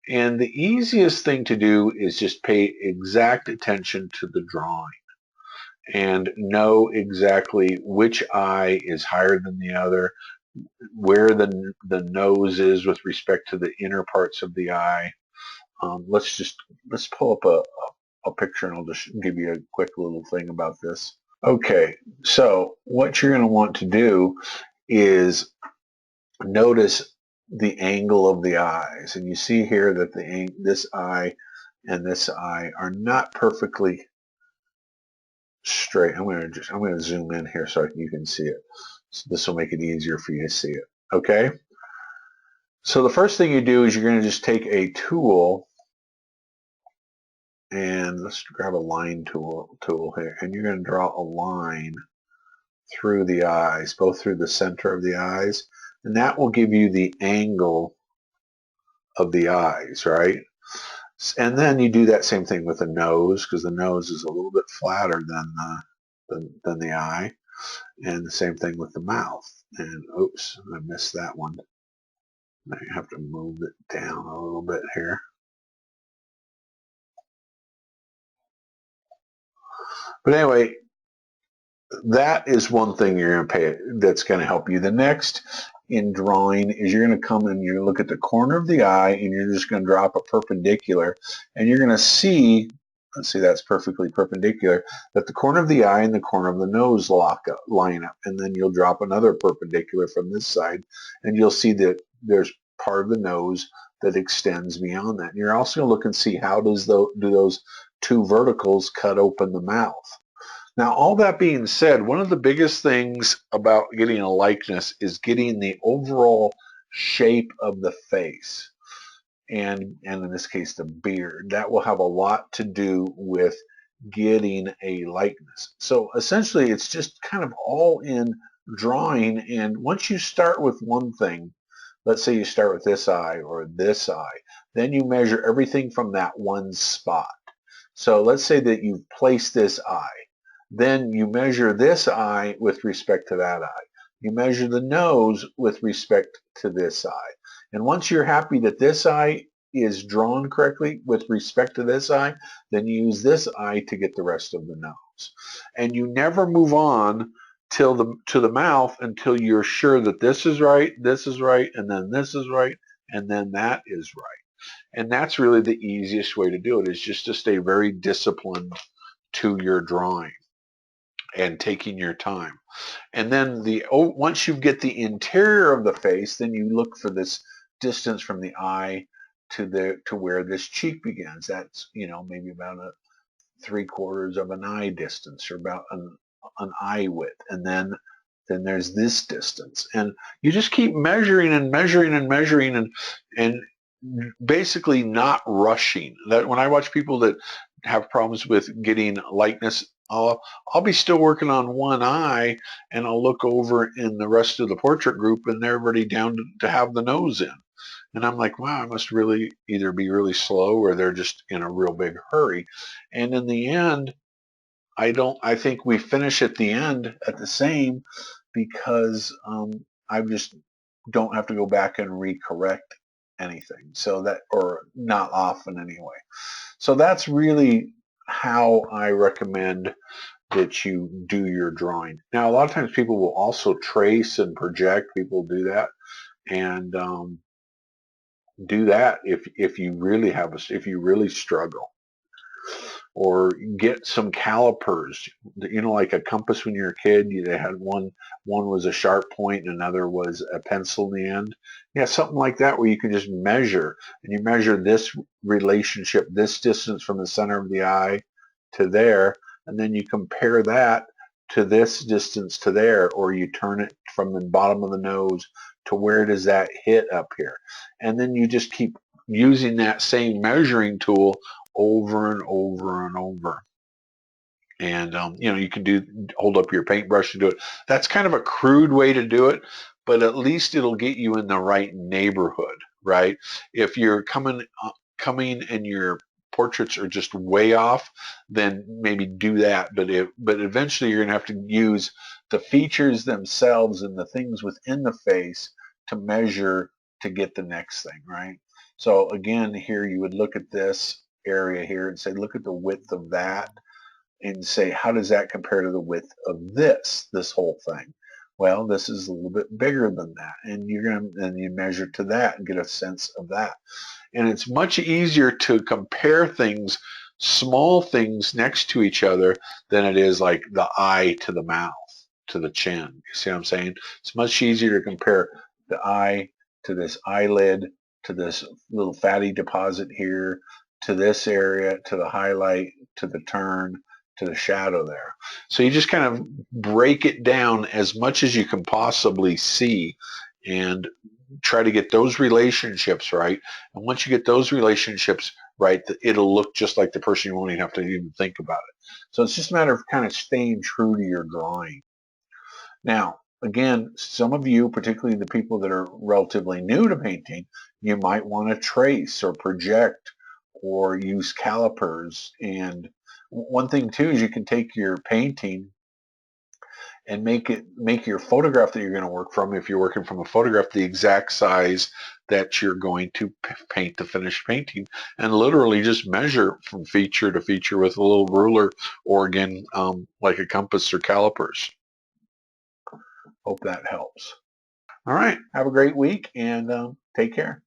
And the easiest thing to do is just pay exact attention to the drawing and know exactly which eye is higher than the other, where the nose is with respect to the inner parts of the eye. Let's pull up a picture and I'll just give you a quick little thing about this. Okay, so what you're going to want to do is notice the angle of the eyes, and you see here that this eye and this eye are not perfectly straight. I'm going to zoom in here so you can see it. So this will make it easier for you to see it. Okay. So the first thing you do is you're going to just take a tool, and let's grab a line tool here, and you're going to draw a line through the eyes, both through the center of the eyes, and that will give you the angle of the eyes, right? And then you do that same thing with the nose, because the nose is a little bit flatter than the eye, and the same thing with the mouth. And oops, I missed that one. I have to move it down a little bit here. But anyway, that is one thing you're going to pay that's going to help you. The next in drawing is you're going to come and you look at the corner of the eye, and you're just going to drop a perpendicular, and you're going to see, let's see, that's perfectly perpendicular, that the corner of the eye and the corner of the nose line up, and then you'll drop another perpendicular from this side, and you'll see that there's part of the nose that extends beyond that. And you're also going to look and see how do those two verticals cut open the mouth. Now, all that being said, one of the biggest things about getting a likeness is getting the overall shape of the face, and in this case, the beard. That will have a lot to do with getting a likeness. So essentially, it's just kind of all in drawing, and once you start with one thing, let's say you start with this eye or this eye, then you measure everything from that one spot. So let's say that you've placed this eye. Then you measure this eye with respect to that eye. You measure the nose with respect to this eye. And once you're happy that this eye is drawn correctly with respect to this eye, then you use this eye to get the rest of the nose. And you never move on to the mouth until you're sure that this is right, and then this is right, and then that is right. And that's really the easiest way to do it, is just to stay very disciplined to your drawing and taking your time. And then once you get the interior of the face, then you look for this distance from the eye to where this cheek begins. That's, maybe about a 3/4 of an eye distance, or about an eye width. And then there's this distance. And you just keep measuring and measuring and measuring, and basically not rushing. That when I watch people that have problems with getting likeness, I'll be still working on one eye, and I'll look over in the rest of the portrait group, and they're already down to have the nose in. And I'm like, wow, I must really either be really slow or they're just in a real big hurry. And in the end, I think we finish at the end at the same, because I just don't have to go back and recorrect anything. So that, or not often anyway. So that's really how I recommend that you do your drawing. Now, a lot of times people will also trace and project. People do that, and do that if you really if you really struggle. Or get some calipers, like a compass when you're a kid. They had one was a sharp point and another was a pencil in the end. Yeah, something like that, where you can just measure, and you measure this relationship, this distance from the center of the eye to there, and then you compare that to this distance to there, or you turn it from the bottom of the nose to where does that hit up here. And then you just keep using that same measuring tool over and over and over. And you can hold up your paintbrush and do it. That's kind of a crude way to do it, but at least it'll get you in the right neighborhood, right? If you're coming and your portraits are just way off, then maybe do that. But eventually you're going to have to use the features themselves and the things within the face to measure to get the next thing, right? So again, here you would look at this area here and say, look at the width of that and say, how does that compare to the width of this whole thing? Well, this is a little bit bigger than that. And you measure to that and get a sense of that. And it's much easier to compare things, small things next to each other, than it is like the eye to the mouth, to the chin. You see what I'm saying? It's much easier to compare the eye to this eyelid, to this little fatty deposit here, to this area, to the highlight, to the turn, to the shadow there. So you just kind of break it down as much as you can possibly see and try to get those relationships right. And once you get those relationships right, it'll look just like the person. You won't even have to even think about it. So it's just a matter of kind of staying true to your drawing. Now, again, some of you, particularly the people that are relatively new to painting, you might want to trace or project or use calipers. And one thing too is you can take your painting and make your photograph that you're going to work from, if you're working from a photograph, the exact size that you're going to paint the finished painting, and literally just measure from feature to feature with a little ruler, or again, like a compass or calipers. Hope that helps. All right, have a great week and take care.